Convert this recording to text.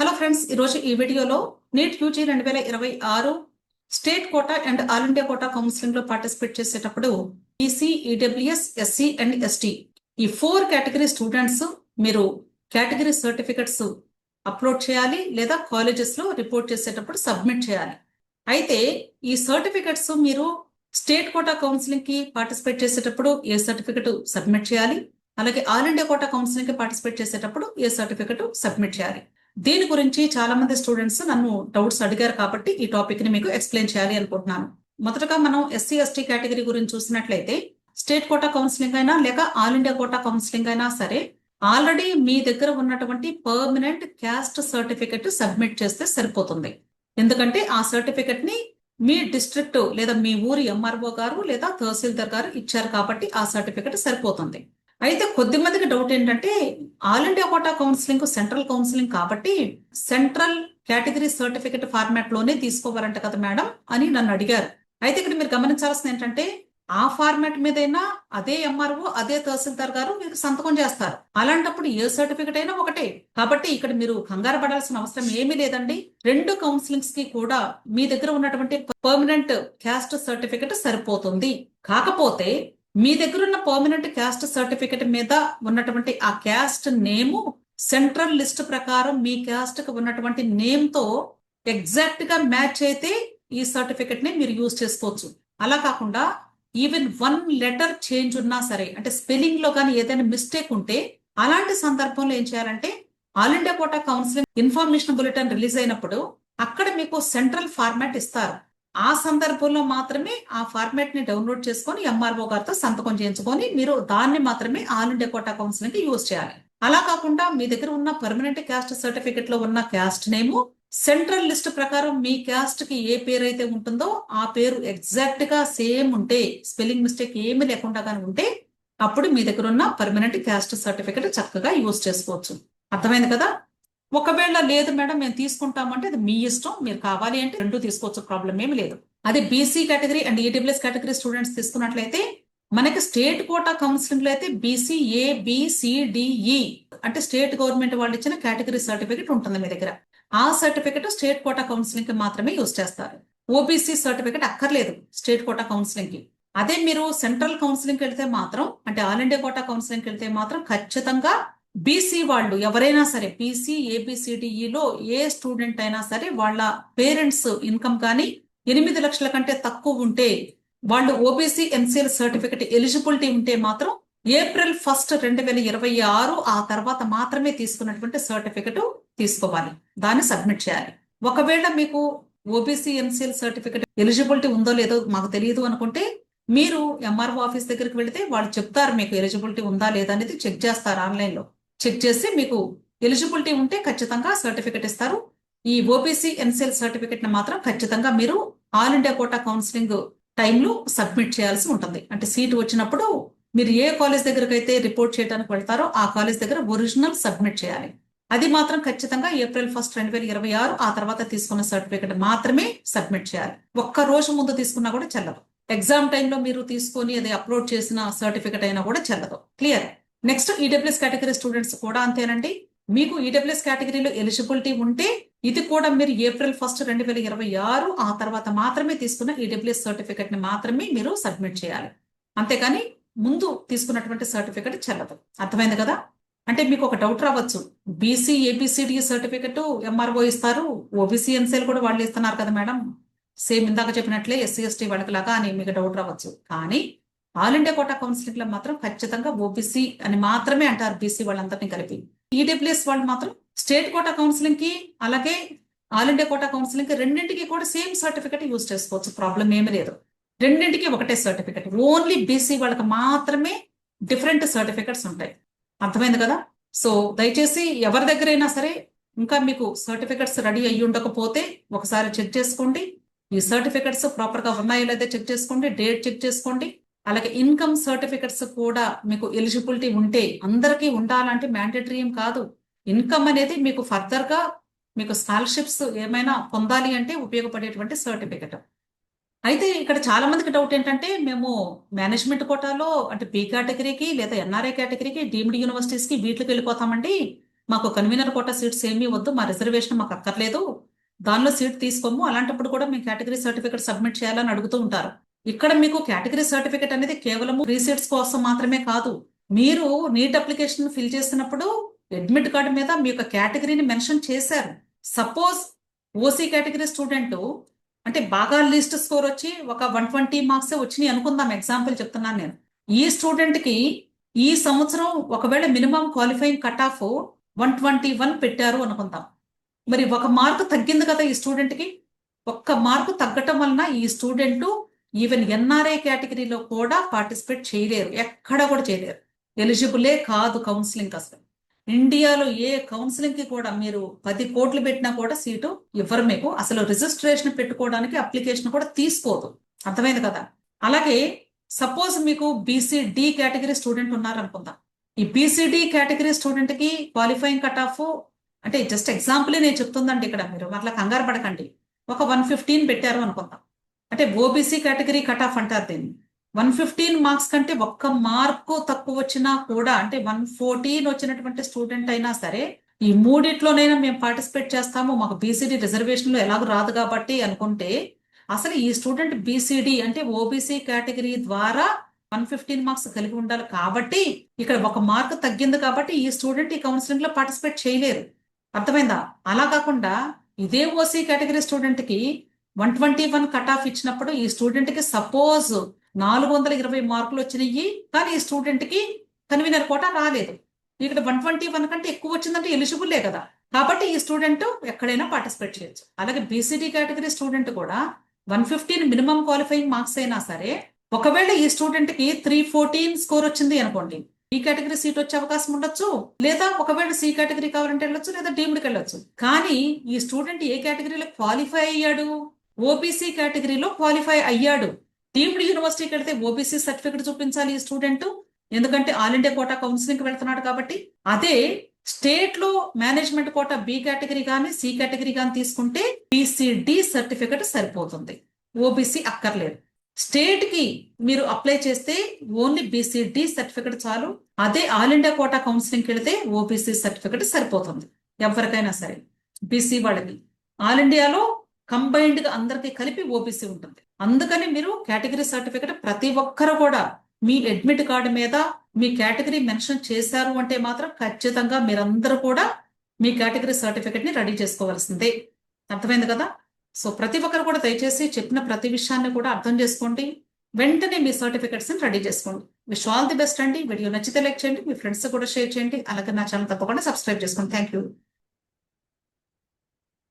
Hello friends, ఈరోజు ఈ వీడియోలో NEET UG 2026 state quota and all India quota counselling లో పార్టిసిపేట్ చేసేటప్పుడు EC, EWS, SC and ST ఈ 4 కేటగిరీ స్టూడెంట్స్ మీరు కేటగిరీ సర్టిఫికెట్స్ అప్లోడ్ చేయాలి లేదా కాలేజెస్ లో రిపోర్ట్ చేసేటప్పుడు సబ్మిట్ చేయాలి. అయితే ఈ సర్టిఫికెట్స్ మీరు స్టేట్ కోటా కౌన్సిలింగ్ కి పార్టిసిపేట్ చేసేటప్పుడు ఏ సర్టిఫికెట్ సబ్మిట్ చేయాలి, అలాగే ఆల్ ఇండియా కోటా కౌన్సిలింగ్ కి పార్టిసిపేట్ చేసేటప్పుడు ఏ సర్టిఫికెట్ సబ్మిట్ చేయాలి. దీని గురించి చాలా మంది స్టూడెంట్స్ నన్ను డౌట్స్ అడిగారు కాబట్టి ఈ టాపిక్ ని మీకు ఎక్స్ప్లెయిన్ చేయాలి అనుకుంటున్నాను. మొదటగా మనం ఎస్సీ ఎస్టీ కేటగిరీ గురించి చూసినట్లయితే స్టేట్ కోటా కౌన్సిలింగ్ అయినా లేక ఆల్ ఇండియా కోటా కౌన్సిలింగ్ అయినా సరే ఆల్రెడీ మీ దగ్గర ఉన్నటువంటి పర్మనెంట్ క్యాస్ట్ సర్టిఫికెట్ సబ్మిట్ చేస్తే సరిపోతుంది. ఎందుకంటే ఆ సర్టిఫికెట్ ని మీ డిస్ట్రిక్ట్ లేదా మీ ఊరి ఎంఆర్ఓ గారు లేదా తహసీల్దార్ గారు ఇచ్చారు కాబట్టి ఆ సర్టిఫికెట్ సరిపోతుంది. అయితే కొద్ది మందికి డౌట్ ఏంటంటే all India quota counselling central counselling కాబట్టి సెంట్రల్ కేటగిరీ సర్టిఫికెట్ ఫార్మాట్ లోనే తీసుకోవాలంట కదా మేడం అని నన్ను అడిగారు. అయితే ఇక్కడ మీరు గమనించాల్సింది ఏంటంటే ఆ ఫార్మాట్ మీదైనా అదే ఎంఆర్ఓ అదే తహసీల్దార్ గారు మీకు సంతకం చేస్తారు. అలాంటప్పుడు ఏ సర్టిఫికెట్ అయినా ఒకటే కాబట్టి ఇక్కడ మీరు కంగారు పడాల్సిన అవసరం ఏమీ లేదండి. 2 కౌన్సిలింగ్స్ కి కూడా మీ దగ్గర ఉన్నటువంటి పర్మనెంట్ క్యాస్ట్ సర్టిఫికెట్ సరిపోతుంది. కాకపోతే మీ దగ్గర ఉన్న పర్మనెంట్ క్యాస్ట్ సర్టిఫికెట్ మీద ఉన్నటువంటి ఆ క్యాస్ట్ నేమ్ సెంట్రల్ లిస్ట్ ప్రకారం మీ క్యాస్ట్ కి ఉన్నటువంటి నేమ్ తో ఎగ్జాక్ట్ గా మ్యాచ్ అయితే ఈ సర్టిఫికెట్ ని మీరు యూజ్ చేసుకోవచ్చు. అలా కాకుండా ఈవెన్ 1 లెటర్ చేంజ్ ఉన్నా సరే, అంటే స్పెల్లింగ్ లో కానీ ఏదైనా మిస్టేక్ ఉంటే అలాంటి సందర్భంలో ఏం చేయాలంటే all India quota counselling information bulletin release అయినప్పుడు అక్కడ మీకు సెంట్రల్ ఫార్మాట్ ఇస్తారు. ఆ సందర్భంలో మాత్రమే ఆ ఫార్మాట్ ని డౌన్లోడ్ చేసుకొని ఎంఆర్ఓ గారితో సంతకం చేయించుకొని మీరు దాన్ని మాత్రమే ఆల్ ఇండియా కోటా కౌన్సిలింగ్ కి యూజ్ చేయాలి. అలా కాకుండా మీ దగ్గర ఉన్న పర్మనెంట్ క్యాస్ట్ సర్టిఫికెట్ లో ఉన్న క్యాస్ట్ నేమ్ సెంట్రల్ లిస్ట్ ప్రకారం మీ క్యాస్ట్ కి ఏ పేరు అయితే ఉంటుందో ఆ పేరు ఎగ్జాక్ట్ గా సేమ్ ఉంటే, స్పెల్లింగ్ మిస్టేక్ ఏమి లేకుండా కానీ ఉంటే అప్పుడు మీ దగ్గర ఉన్న పర్మనెంట్ క్యాస్ట్ సర్టిఫికెట్ చక్కగా యూజ్ చేసుకోవచ్చు. అర్థమైంది కదా? ఒకవేళ లేదు మేడం మేము తీసుకుంటామంటే అది మీ ఇష్టం, మీరు కావాలి అంటే 2 తీసుకోవచ్చు, ప్రాబ్లం ఏమి లేదు. అదే BC category and EWS category students తీసుకున్నట్లయితే మనకి స్టేట్ కోటా కౌన్సిలింగ్ లో అయితే బీసీ ఏబిసిడిఈ అంటే స్టేట్ గవర్నమెంట్ వాళ్ళు ఇచ్చిన కేటగిరీ సర్టిఫికెట్ ఉంటుంది మీ దగ్గర. ఆ సర్టిఫికెట్ స్టేట్ కోటా కౌన్సిలింగ్ కి మాత్రమే యూజ్ చేస్తారు. ఓబీసీ సర్టిఫికెట్ అక్కర్లేదు స్టేట్ కోటా కౌన్సిలింగ్ కి. అదే మీరు సెంట్రల్ కౌన్సిలింగ్ కి వెళ్తే మాత్రం, అంటే ఆల్ ఇండియా కోటా కౌన్సిలింగ్ కి వెళ్తే మాత్రం ఖచ్చితంగా బీసీ వాళ్ళు ఎవరైనా సరే బీసీ ఏబిసిడిఈలో ఏ స్టూడెంట్ అయినా సరే వాళ్ళ పేరెంట్స్ ఇన్కమ్ కానీ 8 లక్షల కంటే తక్కువ ఉంటే వాళ్ళు ఓబీసీ ఎన్సీఎల్ సర్టిఫికెట్ ఎలిజిబిలిటీ ఉంటే మాత్రం ఏప్రిల్ 1, 2026 ఆ తర్వాత మాత్రమే తీసుకున్నటువంటి సర్టిఫికెట్ తీసుకోవాలి, దాన్ని సబ్మిట్ చేయాలి. ఒకవేళ మీకు ఓబీసీ ఎన్సీఎల్ సర్టిఫికెట్ ఎలిజిబిలిటీ ఉందో లేదో మాకు తెలియదు అనుకుంటే మీరు ఎంఆర్ఓ ఆఫీస్ దగ్గరికి వెళితే వాళ్ళు చెప్తారు మీకు ఎలిజిబిలిటీ ఉందా లేదా అనేది చెక్ చేస్తారు. ఆన్లైన్ లో చెక్ చేసి మీకు ఎలిజిబిలిటీ ఉంటే ఖచ్చితంగా సర్టిఫికెట్ ఇస్తారు. ఈ ఓబీసీ ఎన్సీఎల్ సర్టిఫికెట్ ని మాత్రం ఖచ్చితంగా మీరు ఆల్ ఇండియా కోటా కౌన్సిలింగ్ టైంలో సబ్మిట్ చేయాల్సి ఉంటుంది. అంటే సీట్ వచ్చినప్పుడు మీరు ఏ కాలేజ్ దగ్గరకు అయితే రిపోర్ట్ చేయడానికి వెళ్తారో ఆ కాలేజ్ దగ్గర ఒరిజినల్ సబ్మిట్ చేయాలి. అది మాత్రం ఖచ్చితంగా ఏప్రిల్ 1, 2026 ఆ తర్వాత తీసుకున్న సర్టిఫికెట్ మాత్రమే సబ్మిట్ చేయాలి. ఒక్క రోజు ముందు తీసుకున్నా కూడా చెల్లదు. ఎగ్జామ్ టైంలో మీరు తీసుకొని అది అప్లోడ్ చేసిన సర్టిఫికెట్ అయినా కూడా చెల్లదు. Clear? Next EWS category students కూడా అంతేనండి. మీకు ఈడబ్ల్యూఎస్ కేటగిరీలో ఎలిజిబిలిటీ ఉంటే ఇది కూడా మీరు ఏప్రిల్ 1, 2026 ఆ తర్వాత మాత్రమే తీసుకున్న ఈడబ్ల్యూఎస్ సర్టిఫికెట్ ని మాత్రమే మీరు సబ్మిట్ చేయాలి. అంతేకాని ముందు తీసుకున్నటువంటి సర్టిఫికెట్ చెల్లదు. అర్థమైంది కదా? అంటే మీకు ఒక డౌట్ రావచ్చు, బీసీ ఏబిసిడి సర్టిఫికెట్ ఎంఆర్ఓ ఇస్తారు, ఓబీసీ ఎన్సీఎల్ కూడా వాళ్ళు ఇస్తున్నారు కదా మేడం, సేమ్ ఇందాక చెప్పినట్లే ఎస్సీ ఎస్టీ వాళ్ళకి లాగా అని మీకు డౌట్ రావచ్చు. కానీ ఆల్ ఇండియా కోటా కౌన్సిలింగ్ లో మాత్రం ఖచ్చితంగా ఓబీసీ అని మాత్రమే అంటారు, బీసీ వాళ్ళందరినీ కలిపి. ఈడబ్ల్యూఎస్ వాళ్ళు మాత్రం స్టేట్ కోటా కౌన్సిలింగ్ కి అలాగే ఆల్ ఇండియా కోటా కౌన్సిలింగ్ కి రెండింటికి కూడా సేమ్ సర్టిఫికెట్ యూజ్ చేసుకోవచ్చు, ప్రాబ్లం ఏమీ లేదు. రెండింటికి ఒకటే సర్టిఫికెట్. ఓన్లీ బీసీ వాళ్ళకి మాత్రమే డిఫరెంట్ సర్టిఫికెట్స్ ఉంటాయి. అర్థమైంది కదా? సో దయచేసి ఎవరి దగ్గరైనా సరే ఇంకా మీకు సర్టిఫికెట్స్ రెడీ అయ్యి ఉండకపోతే ఒకసారి చెక్ చేసుకోండి. ఈ సర్టిఫికెట్స్ ప్రాపర్ గా ఉన్నాయో లేదో చెక్ చేసుకోండి, డేట్ చెక్ చేసుకోండి. అలాగే ఇన్కమ్ సర్టిఫికెట్స్ కూడా మీకు ఎలిజిబిలిటీ ఉంటే, అందరికీ ఉండాలంటే మ్యాండేటరీ ఏం కాదు. ఇన్కమ్ అనేది మీకు ఫర్దర్ గా మీకు స్కాలర్షిప్స్ ఏమైనా పొందాలి అంటే ఉపయోగపడేటువంటి సర్టిఫికెట్. అయితే ఇక్కడ చాలా మందికి డౌట్ ఏంటంటే మేము మేనేజ్మెంట్ కోటాలో అంటే బి కేటగిరీకి లేదా ఎన్ఆర్ఐ కేటగిరీకి డీమ్డ్ యూనివర్సిటీస్ కి వీటికి వెళ్ళిపోతామండి, మాకు కన్వీనర్ కోటా సీట్స్ ఏమీ వద్దు, మా రిజర్వేషన్ మాకు అక్కర్లేదు, దానిలో సీట్ తీసుకోము, అలాంటప్పుడు కూడా మేము కేటగిరీ సర్టిఫికేట్ సబ్మిట్ చేయాలని అడుగుతూ ఉంటారు. ఇక్కడ మీకు కేటగిరీ సర్టిఫికేట్ అనేది కేవలం రీసీట్స్ కోసం మాత్రమే కాదు. మీరు నీట్ అప్లికేషన్ ఫిల్ చేసినప్పుడు అడ్మిట్ కార్డు మీద మీ యొక్క కేటగిరీని మెన్షన్ చేశారు. సపోజ్ ఓసీ కేటగిరీ స్టూడెంట్ అంటే బాగా లిస్ట్ స్కోర్ వచ్చి ఒక 120 మార్క్స్ వచ్చినాయి అనుకుందాం, ఎగ్జాంపుల్ చెప్తున్నాను నేను. ఈ స్టూడెంట్ కి ఈ సంవత్సరం ఒకవేళ మినిమం క్వాలిఫైయింగ్ కట్ ఆఫ్ 121 పెట్టారు అనుకుందాం. మరి ఒక మార్కు తగ్గింది కదా ఈ స్టూడెంట్ కి. ఒక్క మార్కు తగ్గటం వలన ఈ స్టూడెంట్ ఈవెన్ ఎన్ఆర్ఐ కేటగిరీలో కూడా పార్టిసిపేట్ చేయలేరు, ఎక్కడ కూడా చేయలేరు, ఎలిజిబులే కాదు కౌన్సిలింగ్. అసలు ఇండియాలో ఏ కౌన్సిలింగ్ కి కూడా మీరు 10 కోట్లు పెట్టినా కూడా సీటు ఇవ్వరు మీకు. అసలు రిజిస్ట్రేషన్ పెట్టుకోవడానికి అప్లికేషన్ కూడా తీసుకోదు. అర్థమైంది కదా. అలాగే సపోజ్ మీకు బీసీడి కేటగిరీ స్టూడెంట్ ఉన్నారనుకుందాం. ఈ బీసీడి కేటగిరీ స్టూడెంట్ కి క్వాలిఫైయింగ్ కట్ ఆఫ్ అంటే జస్ట్ ఎగ్జాంపుల్ నేను చెప్తుందండి, ఇక్కడ మీరు అట్లా కంగారు పడకండి. ఒక 115 పెట్టారు అనుకుందాం. అంటే ఓబీసీ కేటగిరీ కట్ ఆఫ్ అంటారు దీన్ని. 115 మార్క్స్ కంటే ఒక్క మార్కు తక్కువ వచ్చినా కూడా, అంటే 114 వచ్చినటువంటి స్టూడెంట్ అయినా సరే, ఈ మూడిట్లోనైనా మేము పార్టిసిపేట్ చేస్తాము, మాకు బీసీడీ రిజర్వేషన్ లో ఎలాగో రాదు కాబట్టి అనుకుంటే, అసలు ఈ స్టూడెంట్ బీసీడీ అంటే ఓబీసీ కేటగిరీ ద్వారా 115 మార్క్స్ కలిగి ఉండాలి. కాబట్టి ఇక్కడ ఒక మార్క్ తగ్గింది కాబట్టి ఈ స్టూడెంట్ ఈ కౌన్సిలింగ్ లో పార్టిసిపేట్ చేయలేరు. అర్థమైందా. అలా కాకుండా ఇదే ఓసీ కేటగిరీ స్టూడెంట్ కి 121 కట్ ఆఫ్ ఇచ్చినప్పుడు ఈ స్టూడెంట్ కి సపోజ్ 420 మార్కులు వచ్చినాయి, కానీ ఈ స్టూడెంట్ కి కన్వీనర్ కోటా రాలేదు. ఇక్కడ 121 కంటే ఎక్కువ వచ్చిందంటే ఎలిజిబుల్లే కదా. కాబట్టి ఈ స్టూడెంట్ ఎక్కడైనా పార్టిసిపేట్ చేయొచ్చు. అలాగే బీసీడీ కేటగిరీ స్టూడెంట్ కూడా 115 మినిమం క్వాలిఫైయింగ్ మార్క్స్ అయినా సరే, ఒకవేళ ఈ స్టూడెంట్ కి 314 స్కోర్ వచ్చింది అనుకోండి, ఈ కేటగిరీ సీట్ వచ్చే అవకాశం ఉండొచ్చు, లేదా ఒకవేళ సి కేటగిరీ కావాలంటే వెళ్ళొచ్చు, లేదా డీమ్డ్కి వెళ్ళొచ్చు. కానీ ఈ స్టూడెంట్ ఏ కేటగిరీలో క్వాలిఫై అయ్యాడు? ఓబీసీ కేటగిరీలో క్వాలిఫై అయ్యాడు. డీమ్డ్ యూనివర్సిటీకి వెళ్తే ఓబీసీ సర్టిఫికేట్ చూపించాలి ఈ స్టూడెంట్, ఎందుకంటే ఆల్ ఇండియా కోటా కౌన్సిలింగ్ కి వెళ్తున్నాడు కాబట్టి. అదే స్టేట్ లో మేనేజ్మెంట్ కోటా బి కేటగిరీ కానీ సి కేటగిరీ కానీ తీసుకుంటే బీసీడీ సర్టిఫికేట్ సరిపోతుంది, ఓబీసీ అక్కర్లేదు. స్టేట్ కి మీరు అప్లై చేస్తే ఓన్లీ బీసీడీ సర్టిఫికేట్ చాలు. అదే ఆల్ ఇండియా కోటా కౌన్సిలింగ్ కి వెళితే ఓబీసీ సర్టిఫికేట్ సరిపోతుంది ఎవరికైనా సరే. బీసీ వాళ్ళకి ఆల్ ఇండియాలో కంబైన్డ్ గా అందరికి కలిపి ఓబీసీ ఉంటుంది. అందుకని మీరు కేటగిరీ సర్టిఫికేట్ ప్రతి ఒక్కరు కూడా మీ అడ్మిట్ కార్డు మీద మీ కేటగిరీ మెన్షన్ చేశారు అంటే మాత్రం ఖచ్చితంగా మీరందరూ కూడా మీ కేటగిరీ సర్టిఫికేట్ ని రెడీ చేసుకోవాల్సిందే. అర్థమైంది కదా. సో ప్రతి ఒక్కరు కూడా దయచేసి చెప్పిన ప్రతి విషయాన్ని కూడా అర్థం చేసుకోండి, వెంటనే మీ సర్టిఫికేట్స్ ని రెడీ చేసుకోండి. విష్ ఆల్ ది బెస్ట్ అండి. వీడియో నచ్చితే లైక్ చేయండి, మీ ఫ్రెండ్స్ కూడా షేర్ చేయండి, అలాగే నా ఛానల్ తప్పకుండా సబ్స్క్రైబ్ చేసుకోండి. Thank you.